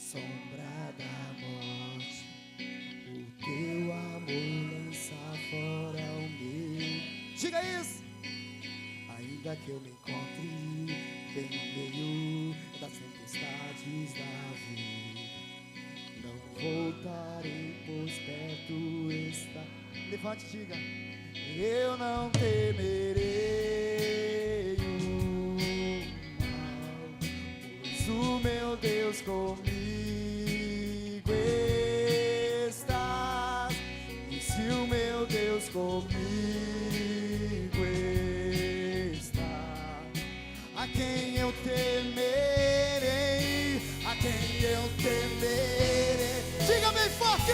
sombra da morte, o teu amor lança fora o meu. Diga isso! Ainda que eu me encontre bem no meio das tempestades da vida, não voltarei, pois perto está. Levante e diga: eu não temerei o mal, pois o meu Deus comigo está. E se o meu Deus comigo está, a quem eu temerei? A quem eu temerei? Diga bem forte!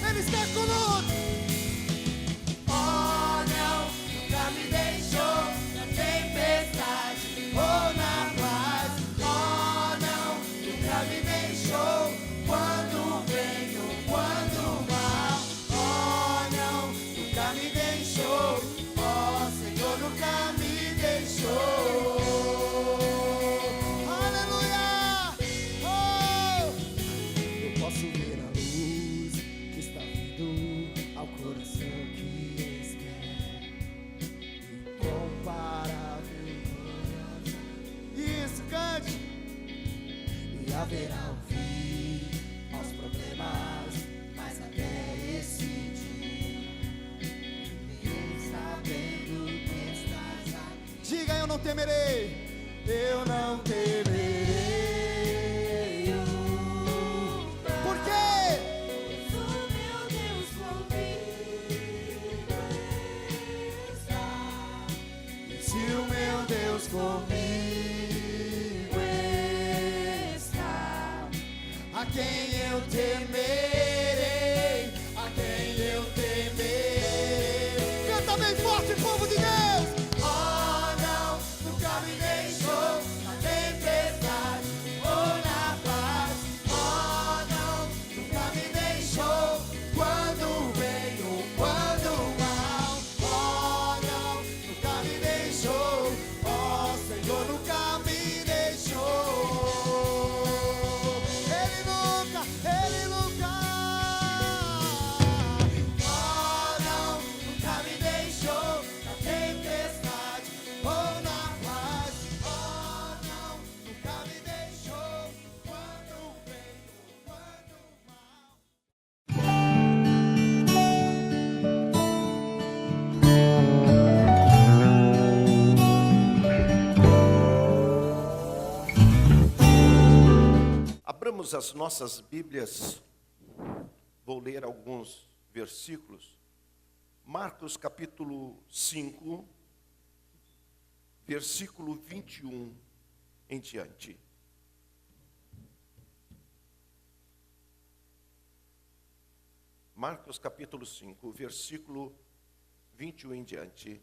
Ele está conosco. Oh, não, nunca me deixou na tempestade ou na paz. Oh, não, nunca me deixou quando bem ou quando mal. Oh, não, nunca me deixou. Oh, Senhor, nunca me deixou. Aleluia! Oh, eu posso ver a luz que está vindo ao coração que espera, incomparável coração. Isso, cante! E haverá um fim aos problemas, mas até esse dia, ninguém sabendo que estás aqui. Diga: eu não temerei, eu não temerei. Por quê? Comigo está, a quem eu temerei, a quem eu temerei. Canta bem forte, povo de Deus. Oh, não, nunca me deixou na tempestade ou na paz. Oh, não, nunca me deixou quando bem ou quando mal. Oh, não, nunca me deixou. Senhor nunca me deixou. Ele nunca. Oh, não, nunca me deixou na tempestade ou na paz. Oh, não, nunca me deixou quando bem ou quando mal. Abramos as nossas Bíblias, vou ler alguns versículos. Marcos capítulo 5, versículo 21 em diante. Marcos capítulo 5, versículo 21 em diante.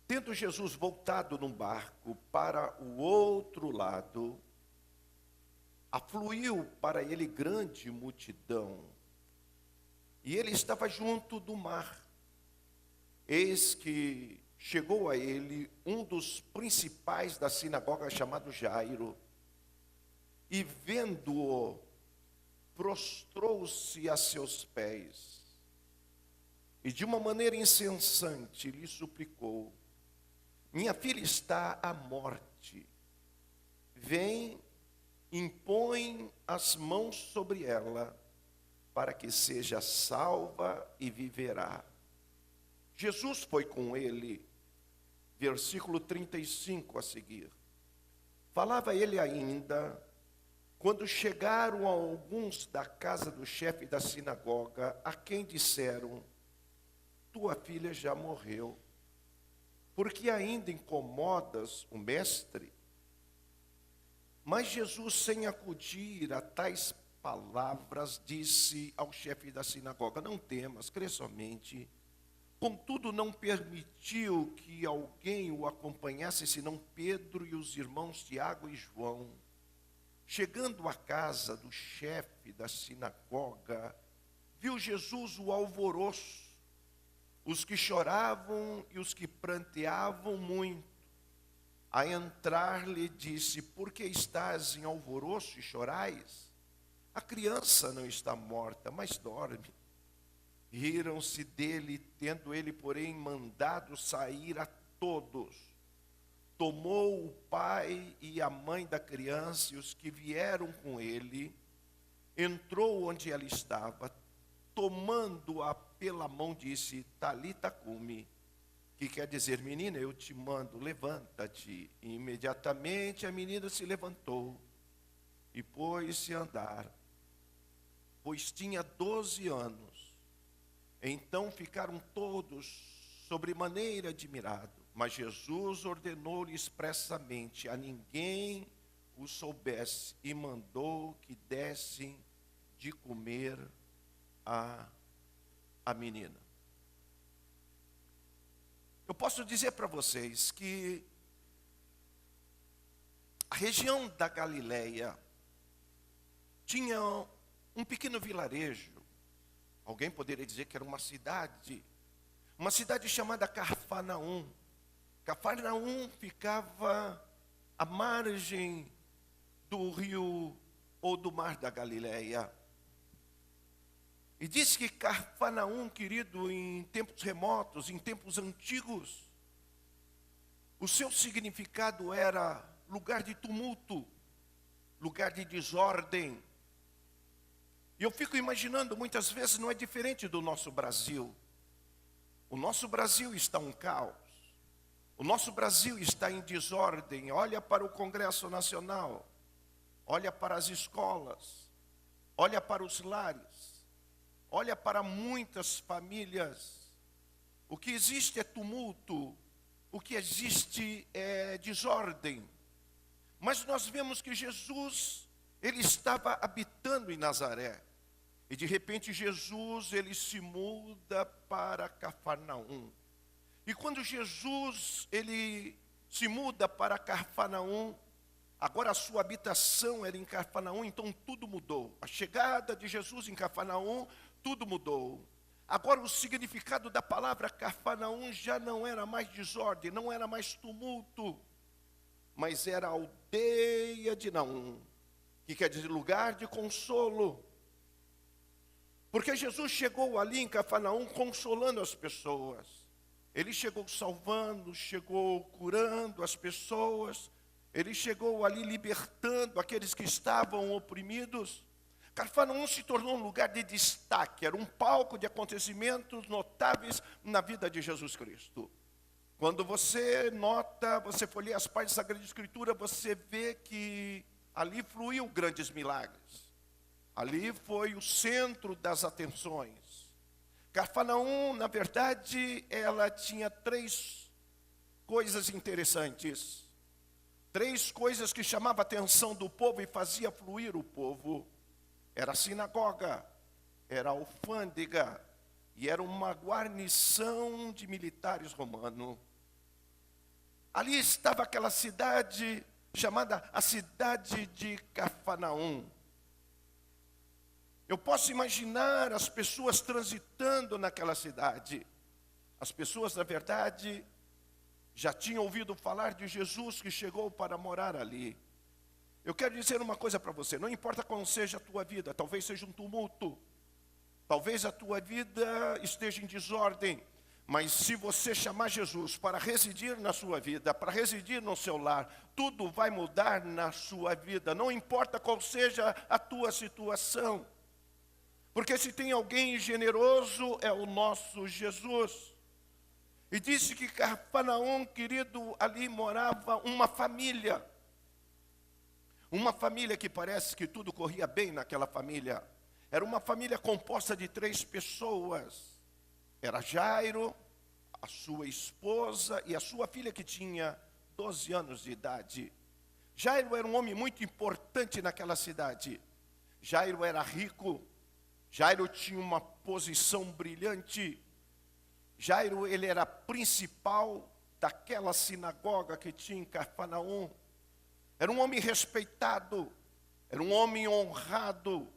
Tendo Jesus voltado num barco para o outro lado, afluiu para ele grande multidão, e ele estava junto do mar. Eis que chegou a ele um dos principais da sinagoga, chamado Jairo, e vendo-o, prostrou-se a seus pés, e de uma maneira incessante lhe suplicou: minha filha está à morte, vem, impõe as mãos sobre ela, para que seja salva e viverá. Jesus foi com ele, versículo 35 a seguir. Falava ele ainda, quando chegaram alguns da casa do chefe da sinagoga, a quem disseram: tua filha já morreu, porque ainda incomodas o mestre? Mas Jesus, sem acudir a tais palavras, disse ao chefe da sinagoga: não temas, crê somente. Contudo, não permitiu que alguém o acompanhasse, senão Pedro e os irmãos Tiago e João. Chegando à casa do chefe da sinagoga, viu Jesus o alvoroço, os que choravam e os que pranteavam muito. A entrar lhe disse: por que estás em alvoroço e chorais? A criança não está morta, mas dorme. Riram-se dele, tendo ele, porém, mandado sair a todos. Tomou o pai e a mãe da criança e os que vieram com ele, entrou onde ela estava, tomando-a pela mão, disse: Talita cumi, que quer dizer: menina, eu te mando, levanta-te. E imediatamente a menina se levantou e pôs-se a andar, pois tinha 12 anos. Então ficaram todos sobremaneira admirados, mas Jesus ordenou-lhe expressamente: a ninguém o soubesse, e mandou que dessem de comer a menina. Eu posso dizer para vocês que a região da Galileia tinha um pequeno vilarejo. Alguém poderia dizer que era uma cidade chamada Cafarnaum. Cafarnaum ficava à margem do rio ou do mar da Galileia. E diz que Cafarnaum, querido, em tempos remotos, em tempos antigos, o seu significado era lugar de tumulto, lugar de desordem. E eu fico imaginando, muitas vezes não é diferente do nosso Brasil. O nosso Brasil está um caos. O nosso Brasil está em desordem. Olha para o Congresso Nacional. Olha para as escolas. Olha para os lares. Olha para muitas famílias. O que existe é tumulto. O que existe é desordem. Mas nós vemos que Jesus, ele estava habitando em Nazaré. E de repente Jesus, ele se muda para Cafarnaum. E quando Jesus, ele se muda para Cafarnaum, agora a sua habitação era em Cafarnaum, então tudo mudou. A chegada de Jesus em Cafarnaum, tudo mudou. Agora o significado da palavra Cafarnaum já não era mais desordem, não era mais tumulto, mas era aldeia de Naum, que quer dizer lugar de consolo. Porque Jesus chegou ali em Cafarnaum consolando as pessoas. Ele chegou salvando, chegou curando as pessoas. Ele chegou ali libertando aqueles que estavam oprimidos. Cafarnaum se tornou um lugar de destaque, era um palco de acontecimentos notáveis na vida de Jesus Cristo. Quando você nota, você folheia as páginas da Sagrada Escritura, você vê que ali fluiu grandes milagres. Ali foi o centro das atenções. Cafarnaum, na verdade, ela tinha 3 coisas interessantes. 3 coisas que chamavam a atenção do povo e fazia fluir o povo. Era a sinagoga, era a alfândega e era uma guarnição de militares romanos. Ali estava aquela cidade chamada a cidade de Cafarnaum. Eu posso imaginar as pessoas transitando naquela cidade. As pessoas, na verdade, já tinham ouvido falar de Jesus que chegou para morar ali. Eu quero dizer uma coisa para você, não importa qual seja a tua vida, talvez seja um tumulto, talvez a tua vida esteja em desordem, mas se você chamar Jesus para residir na sua vida, para residir no seu lar, tudo vai mudar na sua vida, não importa qual seja a tua situação. Porque se tem alguém generoso, é o nosso Jesus. E disse que Cafarnaum, querido, ali morava uma família. Uma família que parece que tudo corria bem naquela família. Era uma família composta de 3 pessoas. Era Jairo, a sua esposa e a sua filha que tinha 12 anos de idade. Jairo era um homem muito importante naquela cidade. Jairo era rico, Jairo tinha uma posição brilhante, Jairo ele era principal daquela sinagoga que tinha em Cafarnaum. Era um homem respeitado, era um homem honrado,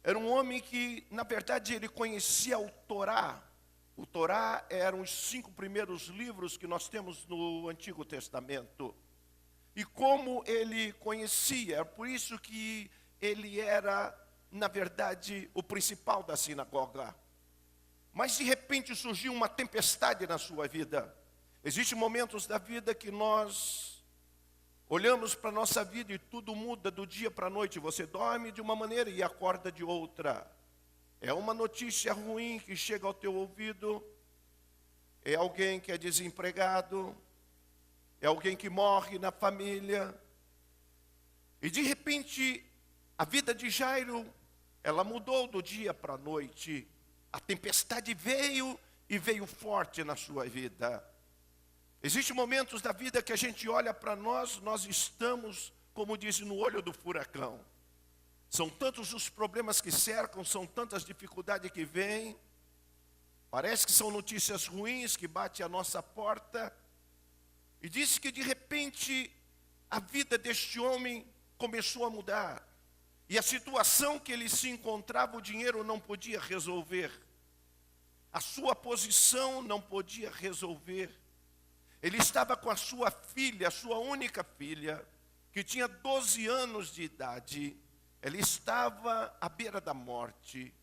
era um homem que, na verdade, ele conhecia o Torá. O Torá eram os 5 primeiros livros que nós temos no Antigo Testamento. E como ele conhecia, é por isso que ele era, na verdade, o principal da sinagoga. Mas de repente surgiu uma tempestade na sua vida. Existem momentos da vida que nós olhamos para a nossa vida e tudo muda do dia para a noite. Você dorme de uma maneira e acorda de outra. É uma notícia ruim que chega ao teu ouvido. É alguém que é desempregado. É alguém que morre na família. E de repente, a vida de Jairo, ela mudou do dia para a noite. A tempestade veio e veio forte na sua vida. Existem momentos da vida que a gente olha para nós estamos, como diz, no olho do furacão. São tantos os problemas que cercam, são tantas dificuldades que vêm. Parece que são notícias ruins que batem à nossa porta. E diz que de repente a vida deste homem começou a mudar. E a situação que ele se encontrava, o dinheiro não podia resolver. A sua posição não podia resolver. Ele estava com a sua filha, a sua única filha, que tinha 12 anos de idade. Ele estava à beira da morte.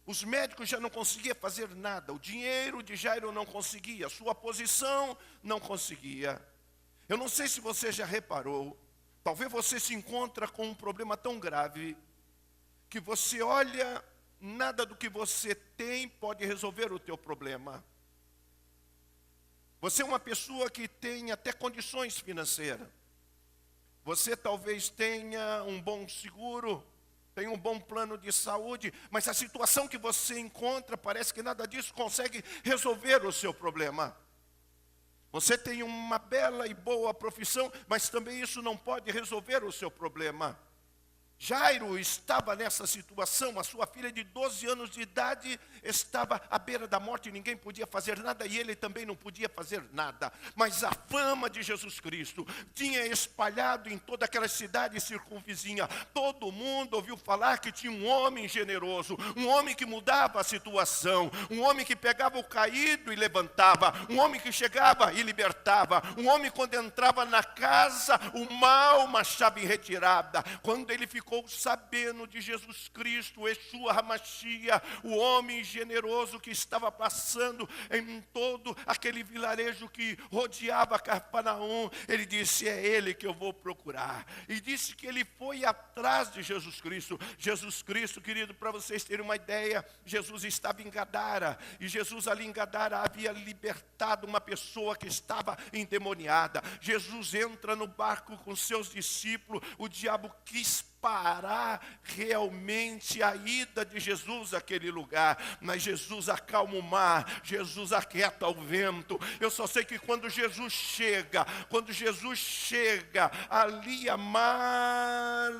Os médicos já não conseguiam fazer nada. O dinheiro de Jairo não conseguia. A sua posição não conseguia. Eu não sei se você já reparou. Talvez você se encontre com um problema tão grave que você olha, nada do que você tem pode resolver o teu problema. Você é uma pessoa que tem até condições financeiras. Você talvez tenha um bom seguro, tenha um bom plano de saúde, mas a situação que você encontra, parece que nada disso consegue resolver o seu problema. Você tem uma bela e boa profissão, mas também isso não pode resolver o seu problema. Jairo estava nessa situação, a sua filha de 12 anos de idade estava à beira da morte e ninguém podia fazer nada e ele também não podia fazer nada. Mas a fama de Jesus Cristo tinha espalhado em toda aquela cidade circunvizinha. Todo mundo ouviu falar que tinha um homem generoso, um homem que mudava a situação, um homem que pegava o caído e levantava, um homem que chegava e libertava, um homem quando entrava na casa, o mal marchava em retirada. Quando ele ficou sabendo de Jesus Cristo, Yeshua HaMashiach, o homem generoso que estava passando em todo aquele vilarejo que rodeava Cafarnaum, ele disse, é ele que eu vou procurar. E disse que ele foi atrás de Jesus Cristo. Jesus Cristo, querido, para vocês terem uma ideia, Jesus estava em Gadara, e Jesus ali em Gadara havia libertado uma pessoa que estava endemoniada. Jesus entra no barco com seus discípulos, o diabo quis parar realmente a ida de Jesus àquele lugar, mas Jesus acalma o mar, Jesus aquieta o vento. Eu só sei que quando Jesus chega ali à margem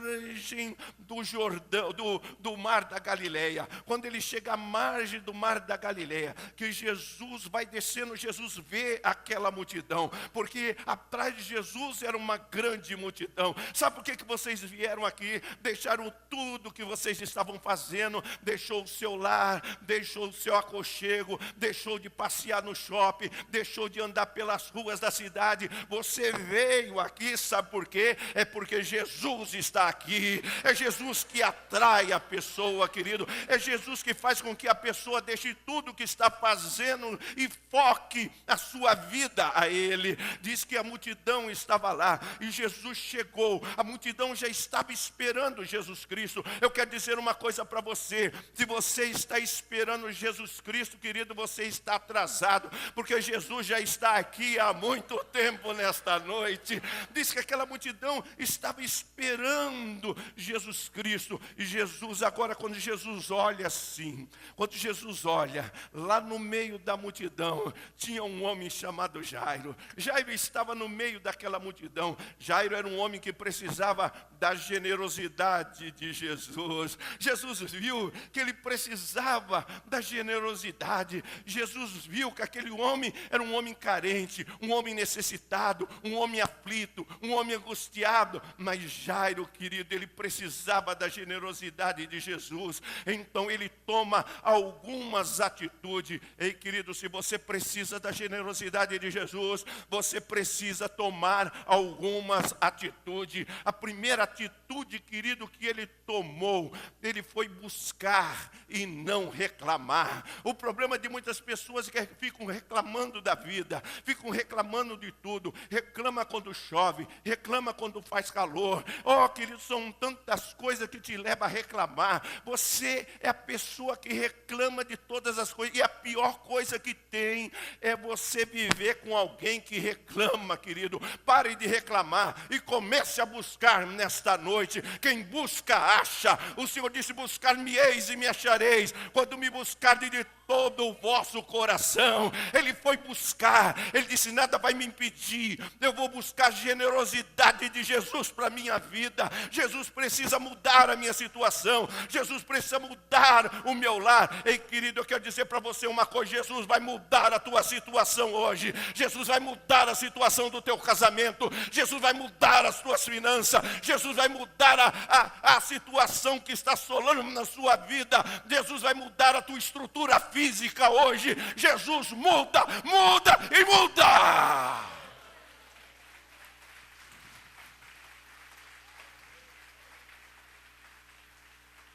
do Jordão, do mar da Galileia, quando ele chega à margem do mar da Galileia, que Jesus vai descendo, Jesus vê aquela multidão, porque atrás de Jesus era uma grande multidão. Sabe por que vocês vieram aqui? Deixaram tudo que vocês estavam fazendo, deixou o seu lar, deixou o seu aconchego, deixou de passear no shopping, deixou de andar pelas ruas da cidade. Você veio aqui, sabe por quê? É porque Jesus está aqui. É Jesus que atrai a pessoa, querido. É Jesus que faz com que a pessoa deixe tudo que está fazendo e foque a sua vida a Ele. Diz que a multidão estava lá e Jesus chegou. A multidão já estava esperando Jesus Cristo. Eu quero dizer uma coisa para você: se você está esperando Jesus Cristo, querido, você está atrasado, porque Jesus já está aqui há muito tempo nesta noite. Diz que aquela multidão estava esperando Jesus Cristo. E Jesus, agora quando Jesus olha assim, quando Jesus olha, lá no meio da multidão, tinha um homem chamado Jairo. Jairo estava no meio daquela multidão. Jairo era um homem que precisava da generosidade de Jesus. Jesus viu que ele precisava da generosidade. Jesus viu que aquele homem era um homem carente, um homem necessitado, um homem aflito, um homem angustiado. Mas Jairo, querido, ele precisava da generosidade de Jesus. Então ele toma algumas atitudes. Ei, querido, se você precisa da generosidade de Jesus, você precisa tomar algumas atitudes. A primeira atitude, querido, que ele tomou, ele foi buscar e não reclamar. O problema de muitas pessoas é que ficam reclamando da vida, ficam reclamando de tudo. Reclama quando chove, reclama quando faz calor. Oh, querido, são tantas coisas que te levam a reclamar. Você é a pessoa que reclama de todas as coisas. E a pior coisa que tem é você viver com alguém que reclama, querido. Pare de reclamar e comece a buscar nesta noite. Quem busca, acha. O Senhor disse, buscar-me-eis e me achareis, quando me buscardes de todo o vosso coração. Ele foi buscar, ele disse, nada vai me impedir. Eu vou buscar a generosidade de Jesus para a minha vida. Jesus precisa mudar a minha situação. Jesus precisa mudar o meu lar. Ei, querido, eu quero dizer para você uma coisa, Jesus vai mudar a tua situação hoje. Jesus vai mudar a situação do teu casamento. Jesus vai mudar as tuas finanças. Jesus vai mudar a situação que está assolando na sua vida. Jesus vai mudar a tua estrutura física hoje. Jesus muda, muda e muda.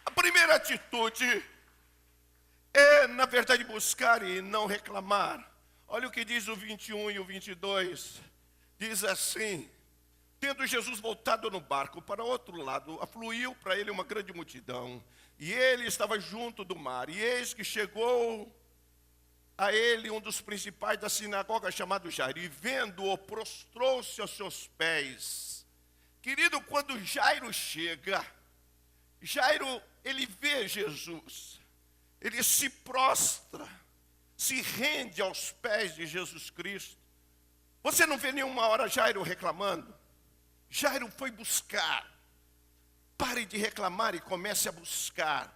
A primeira atitude é, na verdade, buscar e não reclamar. Olha o que diz o 21 e o 22. Diz assim: tendo Jesus voltado no barco para outro lado, afluiu para ele uma grande multidão, e ele estava junto do mar. E eis que chegou a ele um dos principais da sinagoga, chamado Jairo, e vendo-o, prostrou-se aos seus pés. Querido, quando Jairo chega, Jairo, ele vê Jesus, ele se prostra, se rende aos pés de Jesus Cristo. Você não vê nenhuma hora Jairo reclamando. Jairo foi buscar. Pare de reclamar e comece a buscar.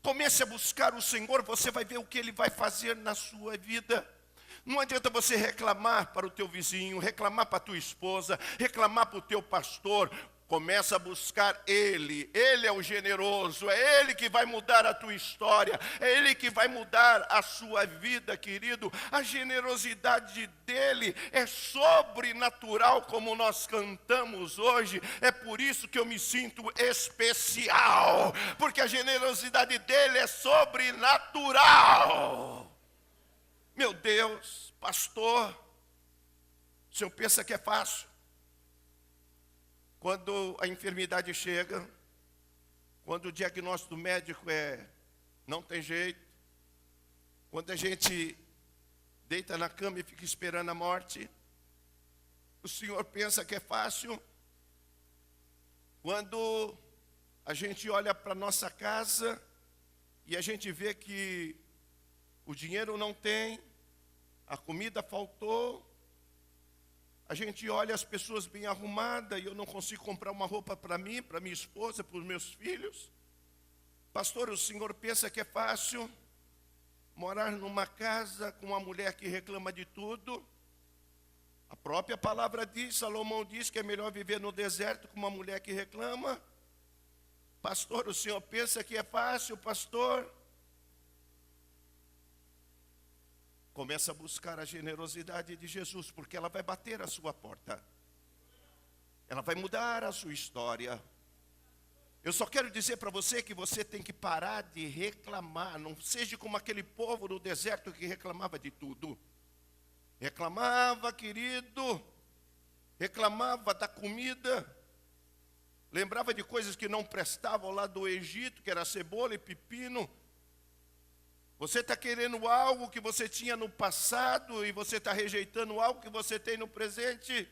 Comece a buscar o Senhor, você vai ver o que Ele vai fazer na sua vida. Não adianta você reclamar para o teu vizinho, reclamar para a tua esposa, reclamar para o teu pastor. Começa a buscar Ele. Ele é o generoso, é Ele que vai mudar a tua história, é Ele que vai mudar a sua vida, querido. A generosidade dEle é sobrenatural, como nós cantamos hoje. É por isso que eu me sinto especial, porque a generosidade dEle é sobrenatural. Meu Deus, pastor, o senhor pensa que é fácil? Quando a enfermidade chega, quando o diagnóstico do médico não tem jeito, quando a gente deita na cama e fica esperando a morte, o senhor pensa que é fácil? Quando a gente olha para a nossa casa e a gente vê que o dinheiro não tem, a comida faltou, a gente olha as pessoas bem arrumadas e eu não consigo comprar uma roupa para mim, para minha esposa, para os meus filhos. Pastor, o senhor pensa que é fácil morar numa casa com uma mulher que reclama de tudo? A própria palavra diz, Salomão diz que é melhor viver no deserto com uma mulher que reclama. Pastor, o senhor pensa que é fácil, pastor? Começa a buscar a generosidade de Jesus, porque ela vai bater a sua porta. Ela vai mudar a sua história. Eu só quero dizer para você que você tem que parar de reclamar. Não seja como aquele povo no deserto que reclamava de tudo. Reclamava, querido. Reclamava da comida. Lembrava de coisas que não prestavam lá do Egito, que era cebola e pepino. Você está querendo algo que você tinha no passado e você está rejeitando algo que você tem no presente.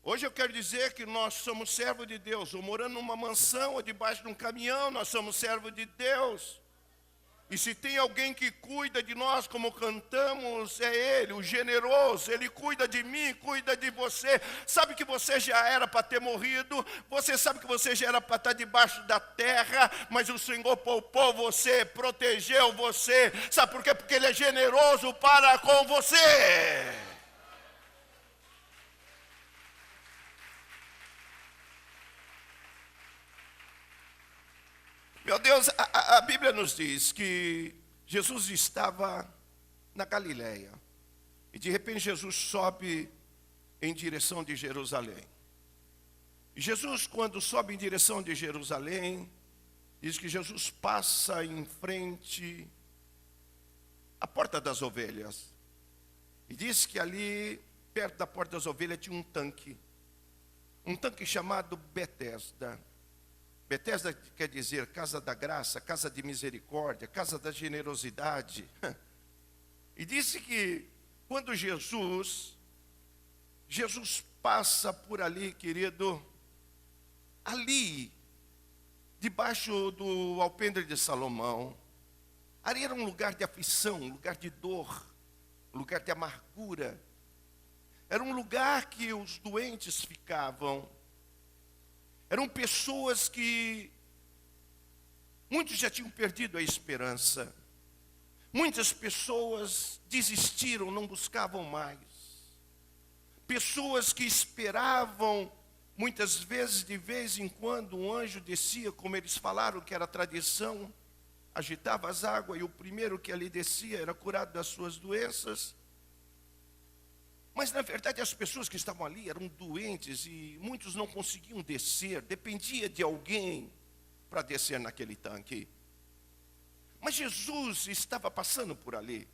Hoje eu quero dizer que nós somos servos de Deus, ou morando numa mansão, ou debaixo de um caminhão, nós somos servos de Deus. E se tem alguém que cuida de nós, como cantamos, é Ele, o generoso. Ele cuida de mim, cuida de você. Sabe que você já era para ter morrido, você sabe que você já era para estar debaixo da terra, mas o Senhor poupou você, protegeu você. Sabe por quê? Porque Ele é generoso para com você. Meu Deus, a Bíblia nos diz que Jesus estava na Galileia. E de repente Jesus sobe em direção de Jerusalém. E Jesus, quando sobe em direção de Jerusalém, diz que Jesus passa em frente à porta das ovelhas. E diz que ali, perto da porta das ovelhas, tinha um tanque chamado Betesda. Betesda quer dizer casa da graça, casa de misericórdia, casa da generosidade. E disse que quando Jesus passa por ali, querido, ali, debaixo do alpendre de Salomão, ali era um lugar de aflição, um lugar de dor, um lugar de amargura. Era um lugar que os doentes ficavam. Eram pessoas que muitos já tinham perdido a esperança. Muitas pessoas desistiram, não buscavam mais. Pessoas que esperavam, muitas vezes, de vez em quando, um anjo descia, como eles falaram que era tradição, agitava as águas e o primeiro que ali descia era curado das suas doenças. Mas, na verdade, as pessoas que estavam ali eram doentes e muitos não conseguiam descer. Dependia de alguém para descer naquele tanque. Mas Jesus estava passando por ali.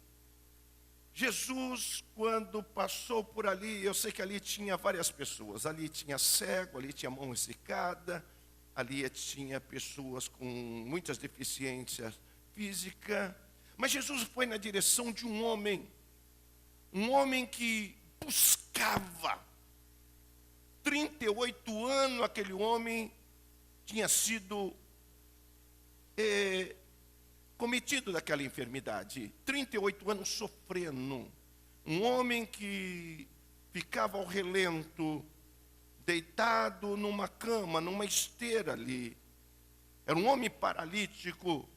Jesus, quando passou por ali, eu sei que ali tinha várias pessoas. Ali tinha cego, ali tinha mão ressecada, ali tinha pessoas com muitas deficiências físicas. Mas Jesus foi na direção de um homem que buscava. 38 anos aquele homem tinha sido cometido daquela enfermidade. 38 anos sofrendo. Um homem que ficava ao relento, deitado numa cama, numa esteira ali. Era um homem paralítico.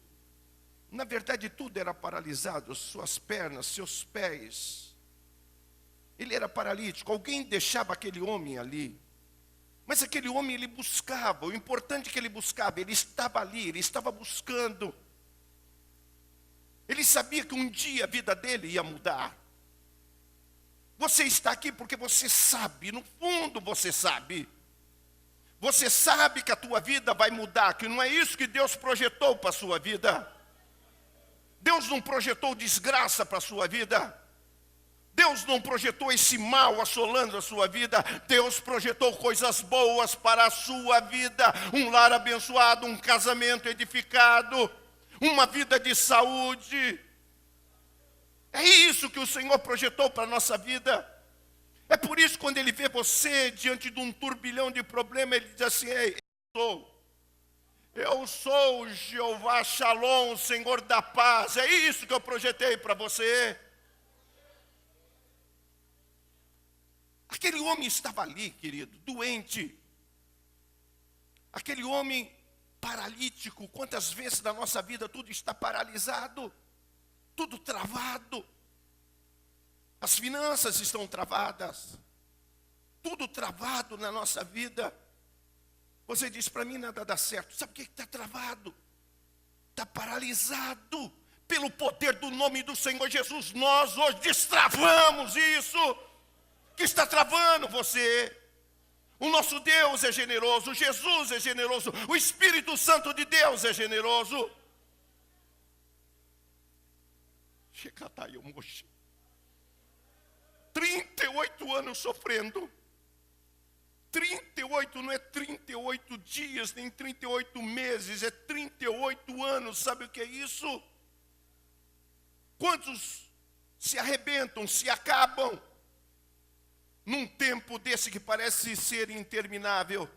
Na verdade, tudo era paralisado, suas pernas, seus pés. Ele era paralítico, alguém deixava aquele homem ali. Mas aquele homem, ele buscava, o importante é que ele buscava, ele estava ali, ele estava buscando. Ele sabia que um dia a vida dele ia mudar. Você está aqui porque você sabe, no fundo você sabe. Você sabe que a tua vida vai mudar, que não é isso que Deus projetou para a sua vida. Deus não projetou desgraça para a sua vida. Deus não projetou esse mal assolando a sua vida. Deus projetou coisas boas para a sua vida. Um lar abençoado, um casamento edificado, uma vida de saúde. É isso que o Senhor projetou para a nossa vida. É por isso que quando Ele vê você diante de um turbilhão de problemas, Ele diz assim: ei, eu sou o Jeová Shalom, o Senhor da paz. É isso que eu projetei para você. Aquele homem estava ali, querido, doente. Aquele homem paralítico. Quantas vezes na nossa vida tudo está paralisado, tudo travado. As finanças estão travadas, tudo travado na nossa vida. Você diz: para mim nada dá certo. Sabe o que está travado? Está paralisado. Pelo poder do nome do Senhor Jesus, nós hoje destravamos isso que está travando você. O nosso Deus é generoso, Jesus é generoso, o Espírito Santo de Deus é generoso. 38 anos sofrendo. 38 não é 38 dias, nem 38 meses, é 38 anos. Sabe o que é isso? Quantos se arrebentam, se acabam? num tempo desse que parece ser interminável.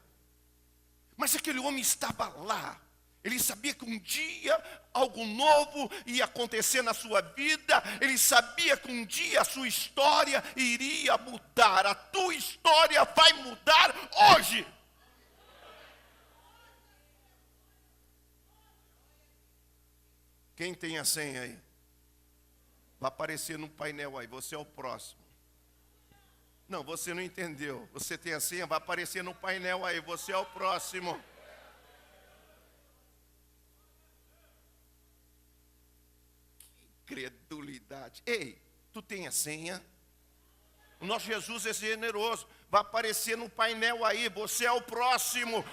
Mas aquele homem estava lá. Ele sabia que um dia algo novo ia acontecer na sua vida. Ele sabia que um dia a sua história iria mudar. A tua história vai mudar hoje. Quem tem a senha aí? Vai aparecer no painel aí, você é o próximo. Não, você não entendeu. Você tem a senha, vai aparecer no painel aí, você é o próximo. Que credulidade. Ei, tu tem a senha? O nosso Jesus é generoso. Vai aparecer no painel aí, você é o próximo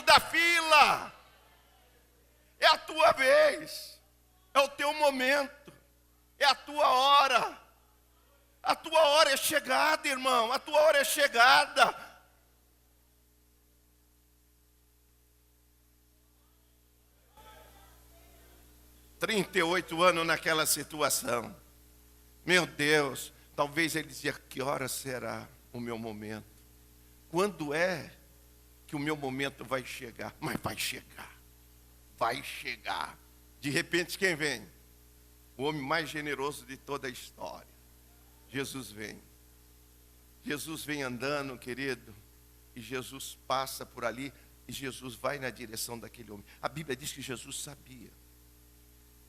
da fila. É a tua vez. É o teu momento. É a tua hora. A tua hora é chegada, irmão. A tua hora é chegada. ...38 anos naquela situação. Meu Deus. Talvez ele dizia, que hora será o meu momento? Quando é que o meu momento vai chegar? Mas vai chegar. Vai chegar. De repente quem vem? O homem mais generoso de toda a história. Jesus vem. Jesus vem andando, querido. E Jesus passa por ali. E Jesus vai na direção daquele homem. A Bíblia diz que Jesus sabia.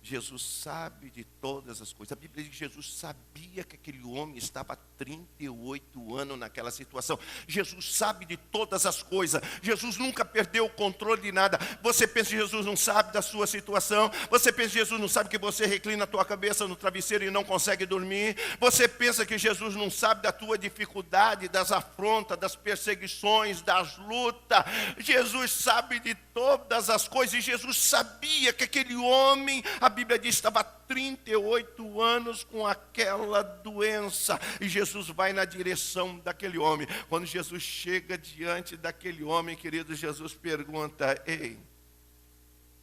Jesus sabe de todas as coisas. A Bíblia diz que Jesus sabia que aquele homem estava há 38 anos naquela situação. Jesus sabe de todas as coisas. Jesus nunca perdeu o controle de nada. Você pensa que Jesus não sabe da sua situação? Você pensa que Jesus não sabe que você reclina a tua cabeça no travesseiro e não consegue dormir? Você pensa que Jesus não sabe da tua dificuldade, das afrontas, das perseguições, das lutas? Jesus sabe de todas as coisas. E Jesus sabia que aquele homem, a Bíblia diz, estava há 38 anos com aquela doença. E Jesus vai na direção daquele homem. Quando Jesus chega diante daquele homem, querido, Jesus pergunta, ei,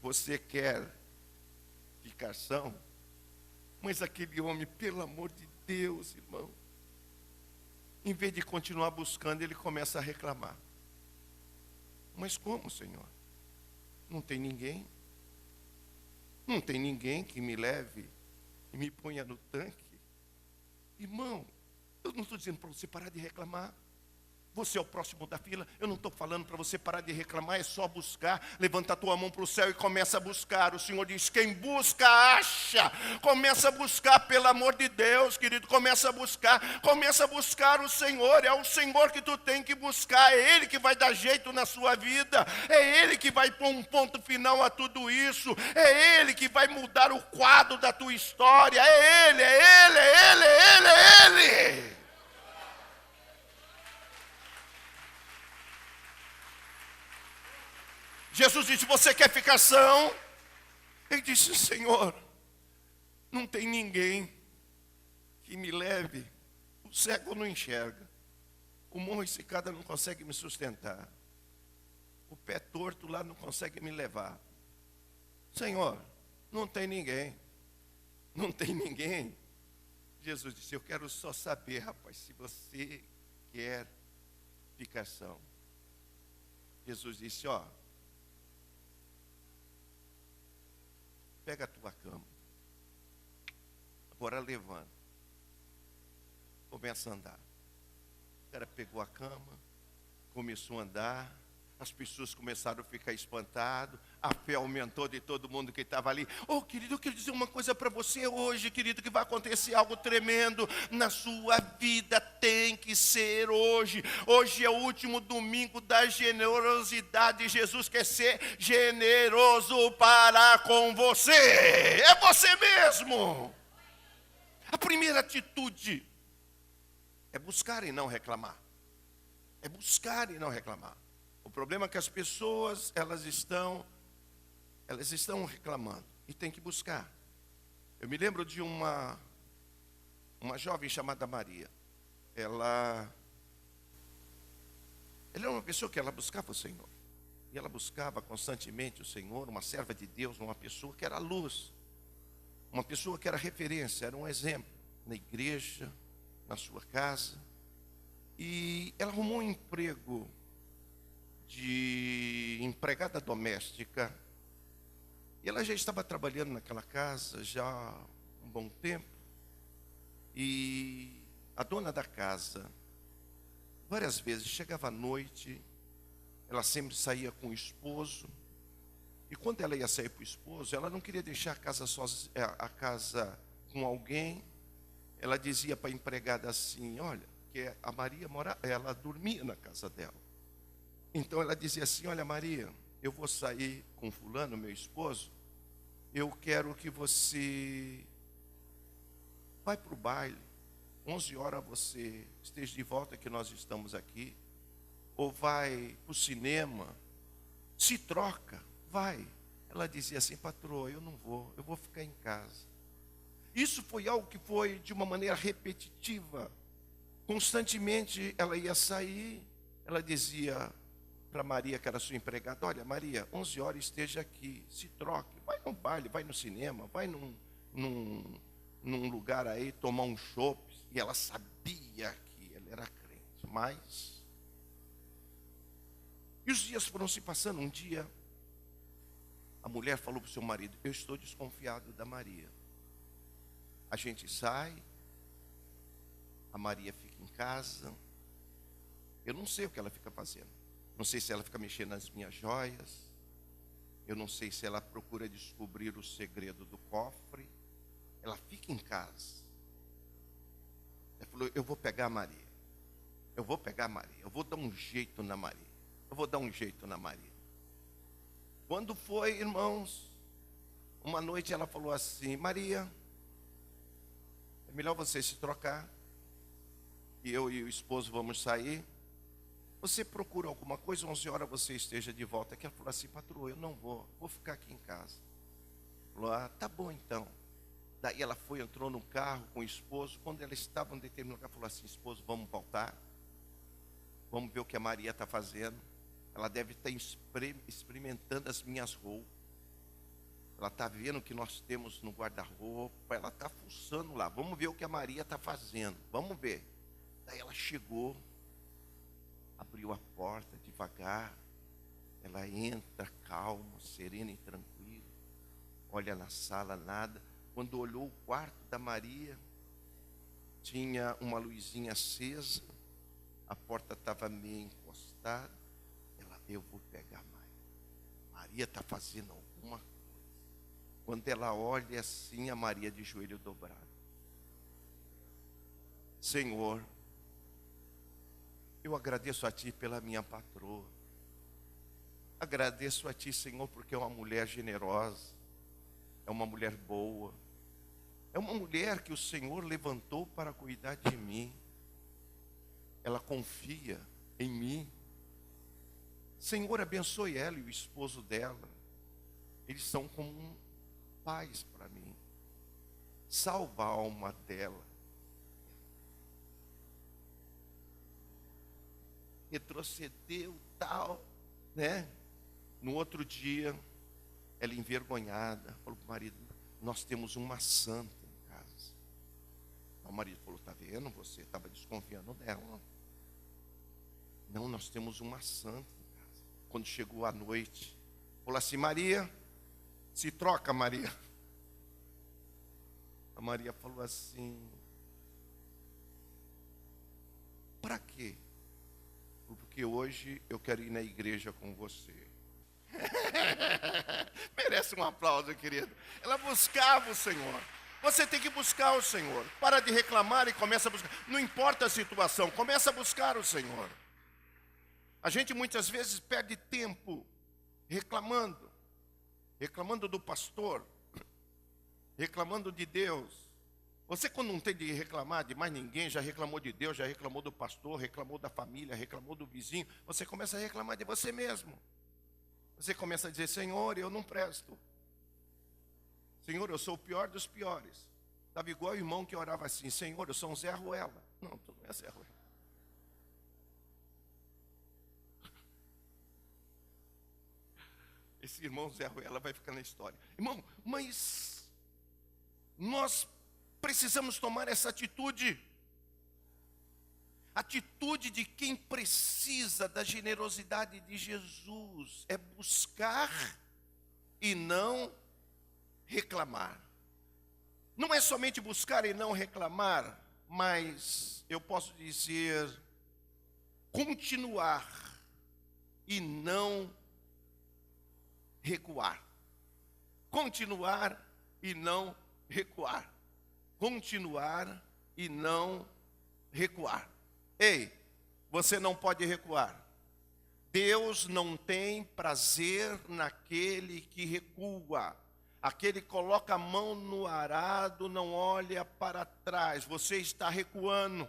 você quer ficar são? Mas aquele homem, pelo amor de Deus, irmão, em vez de continuar buscando, ele começa a reclamar. Mas como, Senhor? Não tem ninguém? Não tem ninguém que me leve e me ponha no tanque? Irmão, eu não estou dizendo para você parar de reclamar. Você é o próximo da fila. Eu não estou falando para você parar de reclamar. É só buscar. Levanta a tua mão para o céu e começa a buscar. O Senhor diz, quem busca, acha. Começa a buscar, pelo amor de Deus, querido. Começa a buscar. Começa a buscar o Senhor. É o Senhor que tu tem que buscar. É Ele que vai dar jeito na sua vida. É Ele que vai pôr um ponto final a tudo isso. É Ele que vai mudar o quadro da tua história. É Ele, é Ele, é Ele, é Ele, é Ele. Jesus disse, você quer ficar são? Ele disse, Senhor, não tem ninguém que me leve. O cego não enxerga. O mão ressecada não consegue me sustentar. O pé torto lá não consegue me levar. Senhor, não tem ninguém. Não tem ninguém. Jesus disse, eu quero só saber, rapaz, se você quer ficar são. Jesus disse, ó, pega a tua cama. Agora levanta. Começa a andar. O cara pegou a cama, começou a andar. As pessoas começaram a ficar espantadas. A fé aumentou de todo mundo que estava ali. Oh, querido, eu quero dizer uma coisa para você hoje, querido, que vai acontecer algo tremendo na sua vida. Tem que ser hoje. Hoje é o último domingo da generosidade. Jesus quer ser generoso para com você. É você mesmo. A primeira atitude é buscar e não reclamar. É buscar e não reclamar. O problema é que as pessoas, elas estão reclamando e tem que buscar. Eu me lembro de uma jovem chamada Maria. Ela era uma pessoa que ela buscava o Senhor. E ela buscava constantemente o Senhor, uma serva de Deus, uma pessoa que era luz. Uma pessoa que era referência, era um exemplo na igreja, na sua casa. E ela arrumou um emprego de empregada doméstica. E ela já estava trabalhando naquela casa já há um bom tempo. E a dona da casa, várias vezes, chegava à noite, ela sempre saía com o esposo. E quando ela ia sair para o esposo, ela não queria deixar a casa com alguém. Ela dizia para a empregada assim, olha, que a Maria ela dormia na casa dela. Então ela dizia assim, olha Maria, eu vou sair com fulano, meu esposo, eu quero que você vai para o baile, 11 horas você esteja de volta que nós estamos aqui, ou vai para o cinema, se troca, vai. Ela dizia assim, patroa, eu não vou, eu vou ficar em casa. Isso foi algo que foi de uma maneira repetitiva. Constantemente ela ia sair, ela dizia para Maria, que era sua empregada, olha Maria, 11 horas esteja aqui, se troque, vai no baile, vai no cinema, vai num lugar aí, tomar um chopp. E ela sabia que ele era crente, mas... E os dias foram se passando. Um dia, a mulher falou para o seu marido, eu estou desconfiado da Maria. A gente sai, a Maria fica em casa, eu não sei o que ela fica fazendo. Não sei se ela fica mexendo nas minhas joias, eu não sei se ela procura descobrir o segredo do cofre. Ela fica em casa. Ela falou, eu vou pegar a Maria. Eu vou pegar a Maria. Eu vou dar um jeito na Maria. Eu vou dar um jeito na Maria. Quando foi, irmãos, uma noite ela falou assim, Maria, é melhor você se trocar. E eu e o esposo vamos sair. Você procura alguma coisa, 11 horas você esteja de volta aqui. Ela falou assim, patroa, eu não vou ficar aqui em casa. Falou, tá bom então. Daí ela foi, entrou no carro com o esposo. Quando ela estava em um determinado lugar, falou assim, esposo, vamos voltar. Vamos ver o que a Maria está fazendo. Ela deve estar experimentando as minhas roupas. Ela está vendo o que nós temos no guarda-roupa. Ela está fuçando lá. Vamos ver o que a Maria está fazendo. Vamos ver. Daí ela chegou. Abriu a porta devagar. Ela entra calma, serena e tranquila. Olha na sala, nada. Quando olhou o quarto da Maria, tinha uma luzinha acesa, a porta estava meio encostada. Ela, eu vou pegar a Maria. Maria está fazendo alguma coisa. Quando ela olha assim, a Maria de joelho dobrado. Senhor, eu agradeço a Ti pela minha patroa. Agradeço a Ti, Senhor, porque é uma mulher generosa. É uma mulher boa. É uma mulher que o Senhor levantou para cuidar de mim. Ela confia em mim. Senhor, abençoe ela e o esposo dela. Eles são como pais para mim. Salva a alma dela. Retrocedeu, tal, né? No outro dia, ela envergonhada, falou para o marido, nós temos uma santa em casa. O marido falou, está vendo? Você estava desconfiando dela. Não, nós temos uma santa em casa. Quando chegou a noite, falou assim, Maria, se troca, Maria. A Maria falou assim, para quê? Porque hoje eu quero ir na igreja com você. Merece um aplauso, querido. Ela buscava o Senhor. Você tem que buscar o Senhor. Para de reclamar e começa a buscar. Não importa a situação, começa a buscar o Senhor. A gente muitas vezes perde tempo reclamando. Reclamando do pastor. Reclamando de Deus. Você, quando não tem de reclamar de mais ninguém, já reclamou de Deus, já reclamou do pastor, reclamou da família, reclamou do vizinho, você começa a reclamar de você mesmo. Você começa a dizer, Senhor, eu não presto. Senhor, eu sou o pior dos piores. Estava igual o irmão que orava assim, Senhor, eu sou um Zé Ruela. Não, tu não é Zé Ruela. Esse irmão Zé Ruela vai ficar na história. Irmão, mas nós precisamos tomar essa atitude. Atitude de quem precisa da generosidade de Jesus é buscar e não reclamar. Não é somente buscar e não reclamar, mas eu posso dizer continuar e não recuar. Continuar e não recuar. Continuar e não recuar. Ei, você não pode recuar. Deus não tem prazer naquele que recua. Aquele que coloca a mão no arado não olha para trás. Você está recuando.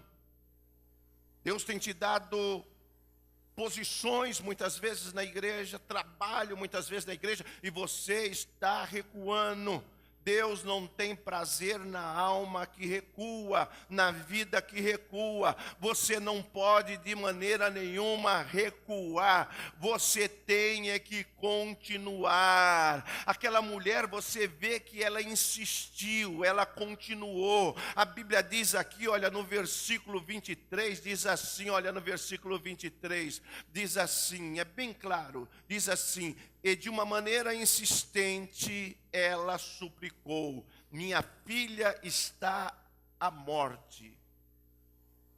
Deus tem te dado posições muitas vezes na igreja, trabalho muitas vezes na igreja, e você está recuando. Deus não tem prazer na alma que recua, na vida que recua. Você não pode de maneira nenhuma recuar. Você tem que continuar. Aquela mulher, você vê que ela insistiu, ela continuou. A Bíblia diz aqui, olha, no versículo 23, diz assim, olha no versículo 23, diz assim, é bem claro, diz assim: e de uma maneira insistente ela suplicou: minha filha está à morte.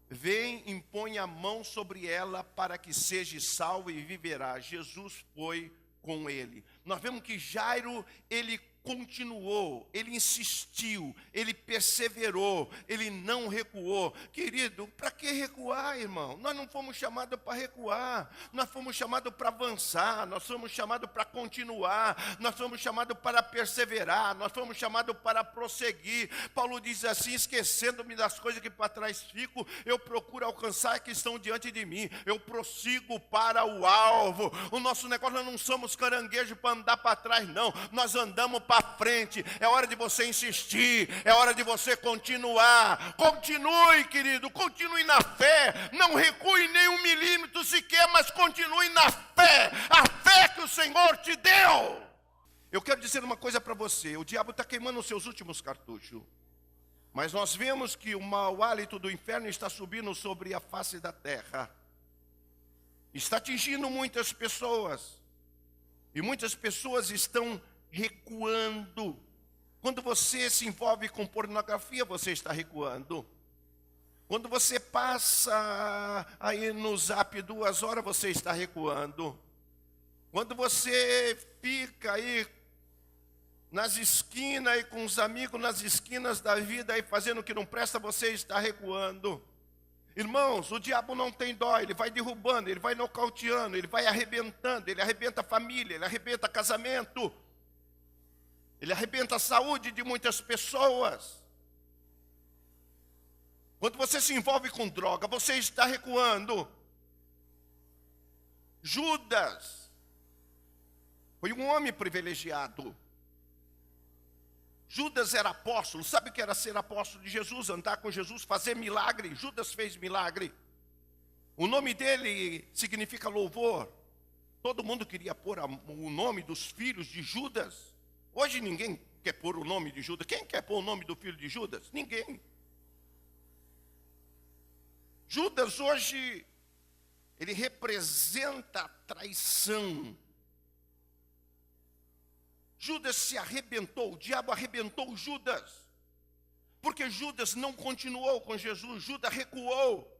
Vem, impõe a mão sobre ela para que seja salva e viverá. Jesus foi com ele. Nós vemos que Jairo, ele continuou, ele insistiu, ele perseverou, ele não recuou. Querido, para que recuar, irmão? Nós não fomos chamados para recuar, nós fomos chamados para avançar, nós fomos chamados para continuar, nós fomos chamados para perseverar, nós fomos chamados para prosseguir. Paulo diz assim: esquecendo-me das coisas que para trás fico, eu procuro alcançar que estão diante de mim, eu prossigo para o alvo. O nosso negócio, nós não somos caranguejo para andar para trás, não, nós andamos para frente. É hora de você insistir, é hora de você continuar. Continue, querido, continue na fé, não recue nem 1 milímetro sequer, mas continue na fé, a fé que o Senhor te deu. Eu quero dizer uma coisa para você: o diabo está queimando os seus últimos cartuchos, mas nós vemos que o mau hálito do inferno está subindo sobre a face da terra, está atingindo muitas pessoas, e muitas pessoas estão recuando. Quando você se envolve com pornografia, você está recuando. Quando você passa aí no Zap 2 horas, você está recuando. Quando você fica aí nas esquinas e com os amigos nas esquinas da vida aí fazendo o que não presta, você está recuando. Irmãos, o diabo não tem dó, ele vai derrubando, ele vai nocauteando, ele vai arrebentando, ele arrebenta a família, ele arrebenta casamento, ele arrebenta a saúde de muitas pessoas. Quando você se envolve com droga, você está recuando. Judas foi um homem privilegiado. Judas era apóstolo. Sabe o que era ser apóstolo de Jesus? Andar com Jesus, fazer milagre. Judas fez milagre. O nome dele significa louvor. Todo mundo queria pôr o nome dos filhos de Judas. Hoje ninguém quer pôr o nome de Judas. Quem quer pôr o nome do filho de Judas? Ninguém. Judas hoje, ele representa a traição. Judas se arrebentou, o diabo arrebentou Judas, porque Judas não continuou com Jesus, Judas recuou.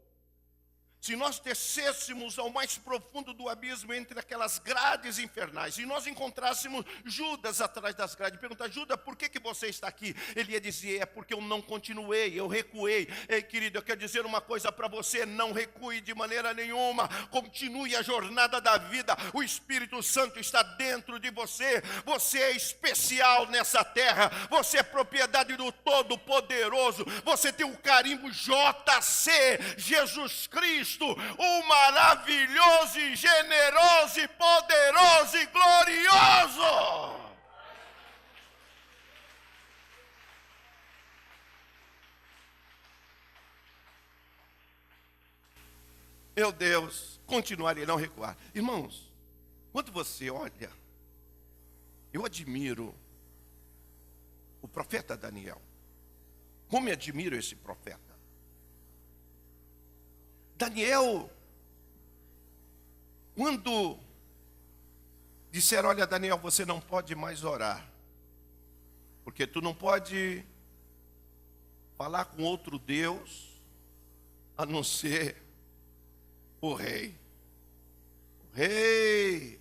Se nós descêssemos ao mais profundo do abismo entre aquelas grades infernais, e nós encontrássemos Judas atrás das grades, perguntar: Judas, por que você está aqui? Ele ia dizer: é porque eu não continuei, eu recuei. Ei, querido, eu quero dizer uma coisa para você: não recue de maneira nenhuma, continue a jornada da vida. O Espírito Santo está dentro de você, você é especial nessa terra, você é propriedade do Todo-Poderoso, você tem o carimbo JC, Jesus Cristo, o maravilhoso e generoso e poderoso e glorioso. Meu Deus, continuar e não recuar. Irmãos, quando você olha, eu admiro o profeta Daniel. Como eu admiro esse profeta. Daniel, quando disseram, olha Daniel, você não pode mais orar, porque tu não pode falar com outro Deus, a não ser o rei. O rei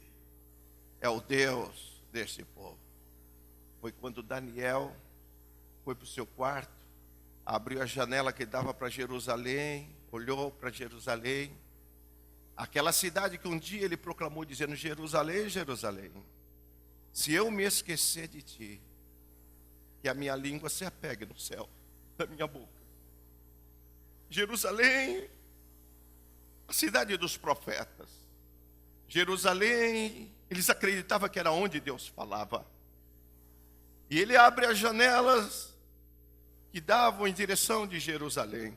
é o Deus deste povo. Foi quando Daniel foi para o seu quarto, abriu a janela que dava para Jerusalém, olhou para Jerusalém, aquela cidade que um dia ele proclamou dizendo, Jerusalém, Jerusalém, se eu me esquecer de ti, que a minha língua se apegue no céu, da minha boca. Jerusalém, a cidade dos profetas. Jerusalém, eles acreditavam que era onde Deus falava. E ele abre as janelas que davam em direção de Jerusalém.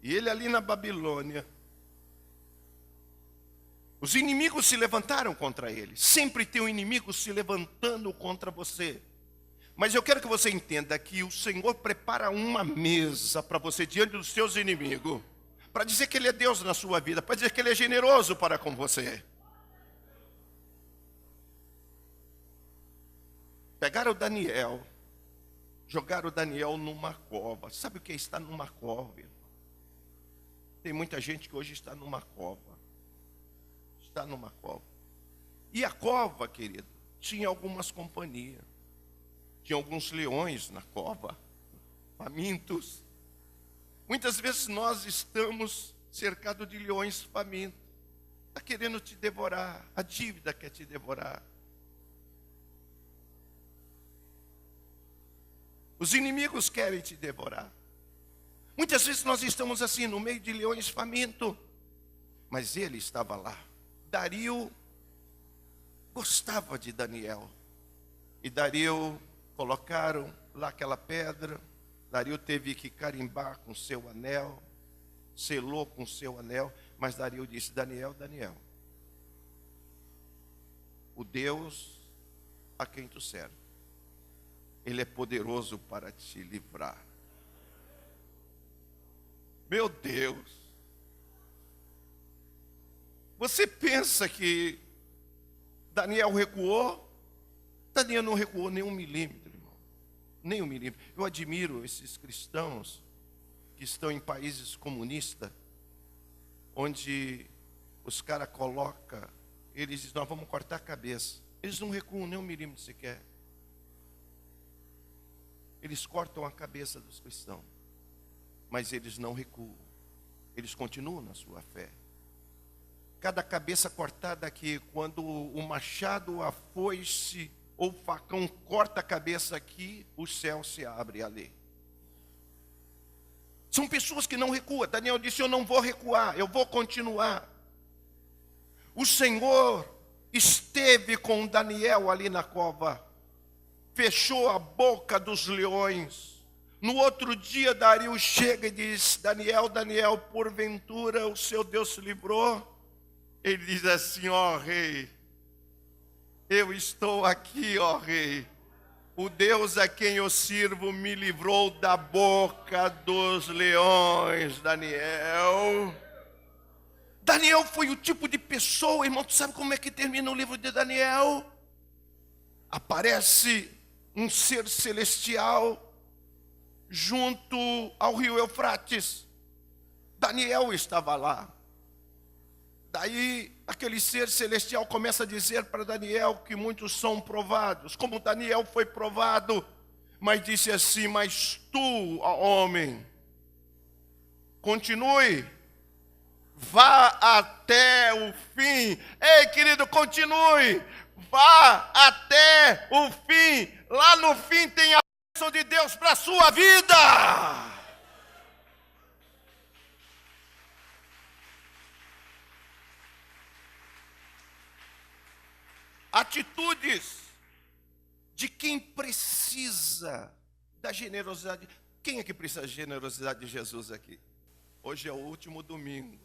E ele ali na Babilônia, os inimigos se levantaram contra ele. Sempre tem um inimigo se levantando contra você. Mas eu quero que você entenda que o Senhor prepara uma mesa para você diante dos seus inimigos, para dizer que Ele é Deus na sua vida, para dizer que Ele é generoso para com você. Pegaram o Daniel, jogaram o Daniel numa cova. Sabe o que é estar numa cova, irmão? Tem muita gente que hoje está numa cova. Está numa cova. E a cova, querido, tinha algumas companhias. Tinha alguns leões na cova, famintos. Muitas vezes nós estamos cercados de leões famintos. Está querendo te devorar, a dívida quer te devorar. Os inimigos querem te devorar. Muitas vezes nós estamos assim, no meio de leões famintos. Mas ele estava lá. Dario gostava de Daniel. E Dario colocaram lá aquela pedra. Dario teve que carimbar com seu anel. Selou com seu anel. Mas Dario disse, Daniel, Daniel, o Deus a quem tu serves, Ele é poderoso para te livrar. Meu Deus. Você pensa que Daniel recuou? Daniel não recuou nem 1 milímetro, irmão. Nem 1 milímetro. Eu admiro esses cristãos que estão em países comunistas, onde os caras colocam, eles dizem, nós vamos cortar a cabeça. Eles não recuam nem 1 milímetro sequer. Eles cortam a cabeça dos cristãos, mas eles não recuam. Eles continuam na sua fé. Cada cabeça cortada aqui, quando o machado, a foice ou o facão corta a cabeça aqui, o céu se abre ali. São pessoas que não recuam. Daniel disse, eu não vou recuar, eu vou continuar. O Senhor esteve com Daniel ali na cova. Fechou a boca dos leões. No outro dia, Dario chega e diz, Daniel, Daniel, porventura o seu Deus se livrou? Ele diz assim, ó rei, eu estou aqui, ó rei. O Deus a quem eu sirvo me livrou da boca dos leões, Daniel. Daniel foi o tipo de pessoa, irmão, tu sabe como é que termina o livro de Daniel? Aparece um ser celestial junto ao rio Eufrates. Daniel estava lá. Daí aquele ser celestial começa a dizer para Daniel que muitos são provados, como Daniel foi provado, mas disse assim, mas tu, ó homem, continue, vá até o fim. Ei, querido, continue, vá até o fim. Lá no fim tem a bênção de Deus para a sua vida. Atitudes de quem precisa da generosidade. Quem é que precisa da generosidade de Jesus aqui? Hoje é o último domingo.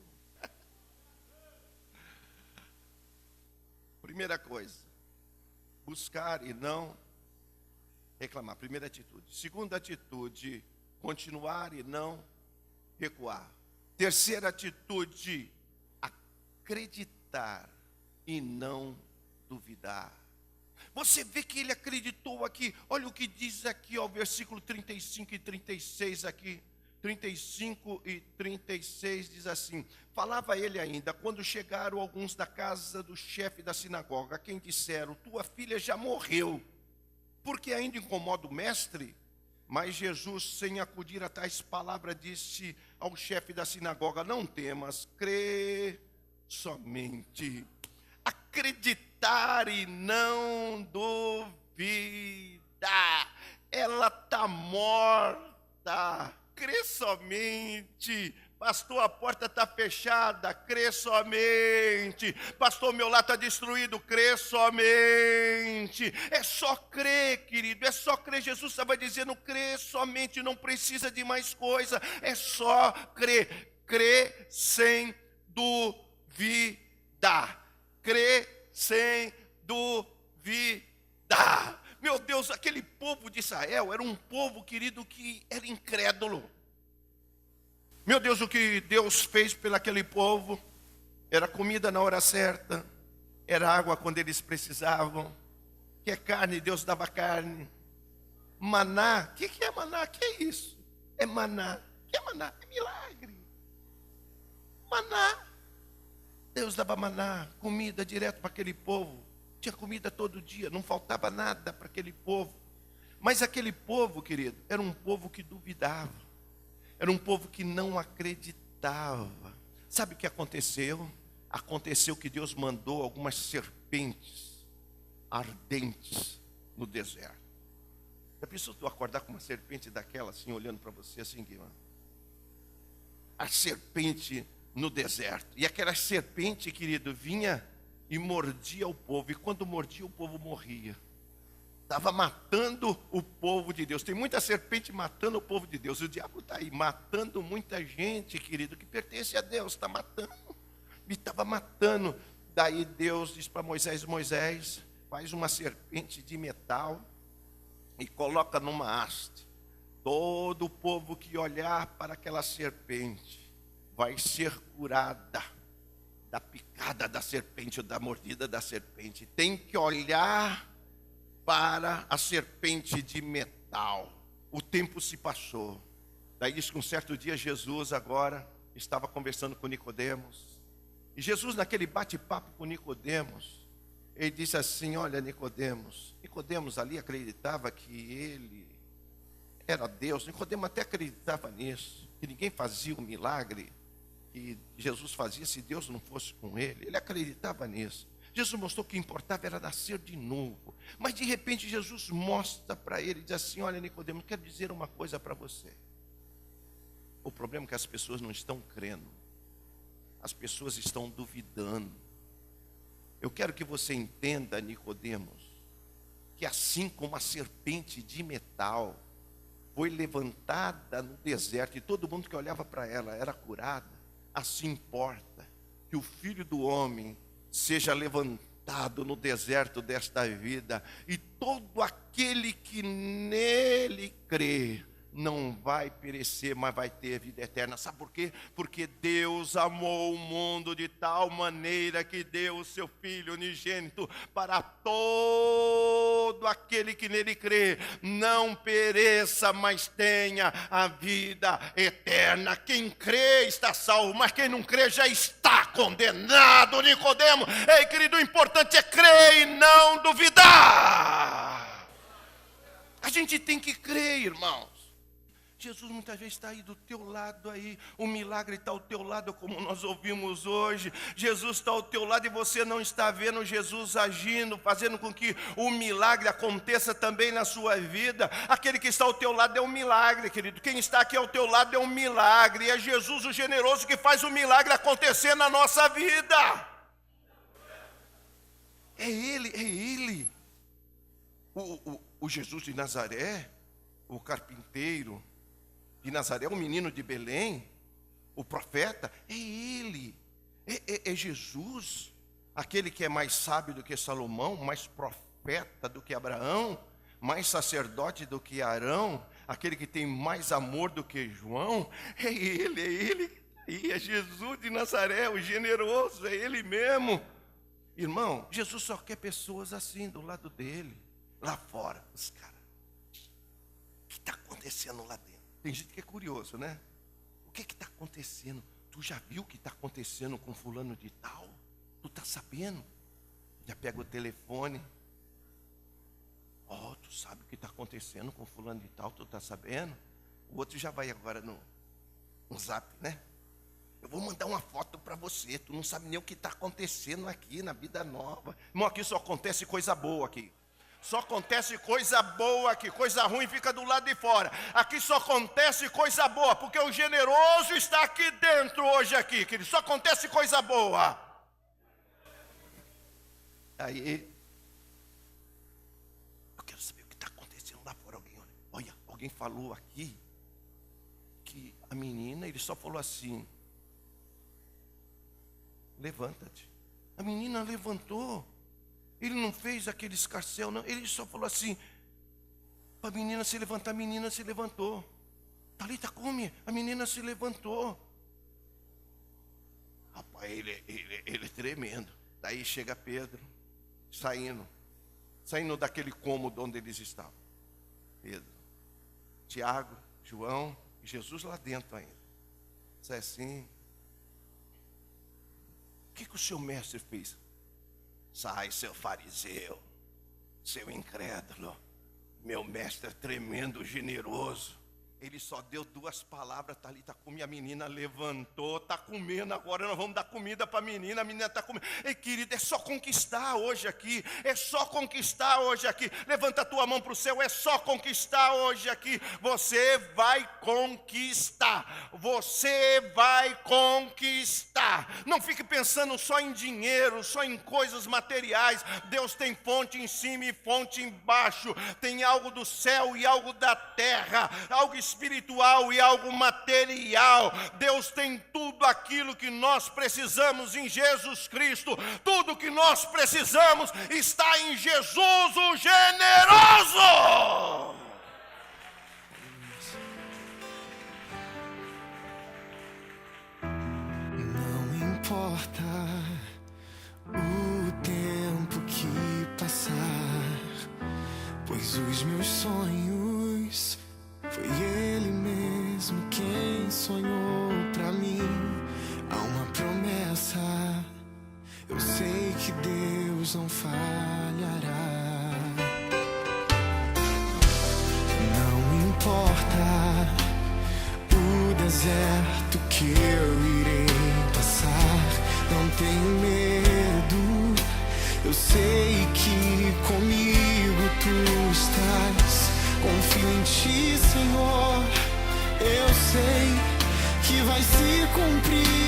Primeira coisa, buscar e não reclamar. Primeira atitude. Segunda atitude, continuar e não recuar. Terceira atitude, acreditar e não duvidar. Você vê que ele acreditou aqui. Olha o que diz aqui, ó, versículo 35 e 36 aqui. 35 e 36 diz assim: falava ele ainda, quando chegaram alguns da casa do chefe da sinagoga, quem disseram, tua filha já morreu, porque ainda incomoda o mestre? Mas Jesus, sem acudir a tais palavras, disse ao chefe da sinagoga, não temas, crê somente. Acreditar e não duvidar. Ela está morta. Crê somente. Pastor, a porta está fechada. Crê somente. Pastor, meu lar está destruído. Crê somente. É só crer, querido. É só crer. Jesus estava dizendo, crê somente. Não precisa de mais coisa. É só crer. Crê sem duvidar. Crê sem duvidar. Meu Deus, aquele povo de Israel era um povo, querido, que era incrédulo. Meu Deus, o que Deus fez pelaquele povo era comida na hora certa, era água quando eles precisavam. Que é carne, Deus dava carne. Maná, o que é maná? O que é isso? É maná. O que é maná? É milagre. Maná. Deus dava maná, comida direto para aquele povo. Tinha comida todo dia, não faltava nada para aquele povo. Mas aquele povo, querido, era um povo que duvidava. Era um povo que não acreditava. Sabe o que aconteceu? Aconteceu que Deus mandou algumas serpentes ardentes no deserto. Já pensou tu acordar com uma serpente daquela assim, olhando para você assim, Guilherme? A serpente no deserto. E aquela serpente, querido, vinha e mordia o povo. E quando mordia, o povo morria. Estava matando o povo de Deus. Tem muita serpente matando o povo de Deus. O diabo está aí matando muita gente, querido, que pertence a Deus. Está matando. E estava matando. Daí Deus diz para Moisés, Moisés, faz uma serpente de metal e coloca numa haste. Todo o povo que olhar para aquela serpente vai ser curada da picada da serpente ou da mordida da serpente. Tem que olhar para a serpente de metal. O tempo se passou. Daí diz que um certo dia Jesus agora estava conversando com Nicodemos. E Jesus, naquele bate-papo com Nicodemos, ele disse assim, olha Nicodemos. Nicodemos ali acreditava que ele era Deus. Nicodemos até acreditava nisso, que ninguém fazia um milagre que Jesus fazia se Deus não fosse com ele. Ele acreditava nisso. Jesus mostrou que o que importava era nascer de novo. Mas de repente Jesus mostra para ele e diz assim, olha Nicodemos, quero dizer uma coisa para você. O problema é que as pessoas não estão crendo. As pessoas estão duvidando. Eu quero que você entenda, Nicodemos, que assim como a serpente de metal foi levantada no deserto e todo mundo que olhava para ela era curada, assim importa que o Filho do Homem seja levantado no deserto desta vida e todo aquele que nele crê não vai perecer, mas vai ter vida eterna. Sabe por quê? Porque Deus amou o mundo de tal maneira que deu o seu Filho unigênito para todo aquele que nele crê, não pereça, mas tenha a vida eterna. Quem crê está salvo, mas quem não crê já está condenado, Nicodemo. Ei, querido, o importante é crer e não duvidar. A gente tem que crer, irmãos. Jesus muitas vezes está aí do teu lado aí, o milagre está ao teu lado, como nós ouvimos hoje. Jesus está ao teu lado e você não está vendo Jesus agindo, fazendo com que o milagre aconteça também na sua vida. Aquele que está ao teu lado é um milagre, querido. Quem está aqui ao teu lado é um milagre. É Jesus o generoso que faz o milagre acontecer na nossa vida. É Ele, é Ele. O Jesus de Nazaré, o carpinteiro de Nazaré, o menino de Belém, o profeta, é ele, é Jesus, aquele que é mais sábio do que Salomão, mais profeta do que Abraão, mais sacerdote do que Arão, aquele que tem mais amor do que João, é ele que está E é Jesus de Nazaré, o generoso, é Ele mesmo. Irmão, Jesus só quer pessoas assim do lado dele. Lá fora, os caras. O que está acontecendo lá dentro? Tem gente que é curioso, né? O que está acontecendo? Tu já viu o que está acontecendo com fulano de tal? Tu está sabendo? Já pega o telefone. Ó, tu sabe o que está acontecendo com fulano de tal? Tu está sabendo? O outro já vai agora no zap, né? Eu vou mandar uma foto para você. Tu não sabe nem o que está acontecendo aqui na vida nova. Irmão, aqui só acontece coisa boa aqui. Só acontece coisa boa aqui, coisa ruim fica do lado de fora. Aqui só acontece coisa boa, porque o generoso está aqui dentro hoje aqui, querido. Só acontece coisa boa. Aí, eu quero saber o que está acontecendo lá fora. Olha, alguém falou aqui que a menina, ele só falou assim: levanta-te. A menina levantou. Ele não fez aquele escarcéu, não. Ele só falou assim para a menina se levantar. A menina se levantou. Talita, come. A menina se levantou. Rapaz, ele é tremendo. Daí chega Pedro, saindo daquele cômodo onde eles estavam. Pedro, Tiago, João e Jesus lá dentro ainda. Diz assim: o que o seu mestre fez? Sai, seu fariseu, seu incrédulo. Meu mestre é tremendo, generoso. Ele só deu 2 palavras, Talita, come. A menina levantou, está comendo agora, nós vamos dar comida para a menina está comendo. Ei, querido, é só conquistar hoje aqui, é só conquistar hoje aqui. Levanta a tua mão para o céu, é só conquistar hoje aqui. Você vai conquistar, você vai conquistar. Não fique pensando só em dinheiro, só em coisas materiais. Deus tem fonte em cima e fonte embaixo, tem algo do céu e algo da terra, algo espiritual e algo material. Deus tem tudo aquilo que nós precisamos em Jesus Cristo. Tudo que nós precisamos está em Jesus, o generoso. Não importa o tempo que passar, pois os meus sonhos foi Ele mesmo quem sonhou pra mim. Há uma promessa, eu sei que Deus não falhará. Não importa o deserto que eu irei passar, não tenho medo, eu sei que comigo tu estás. Confio em ti, Senhor, eu sei que vai se cumprir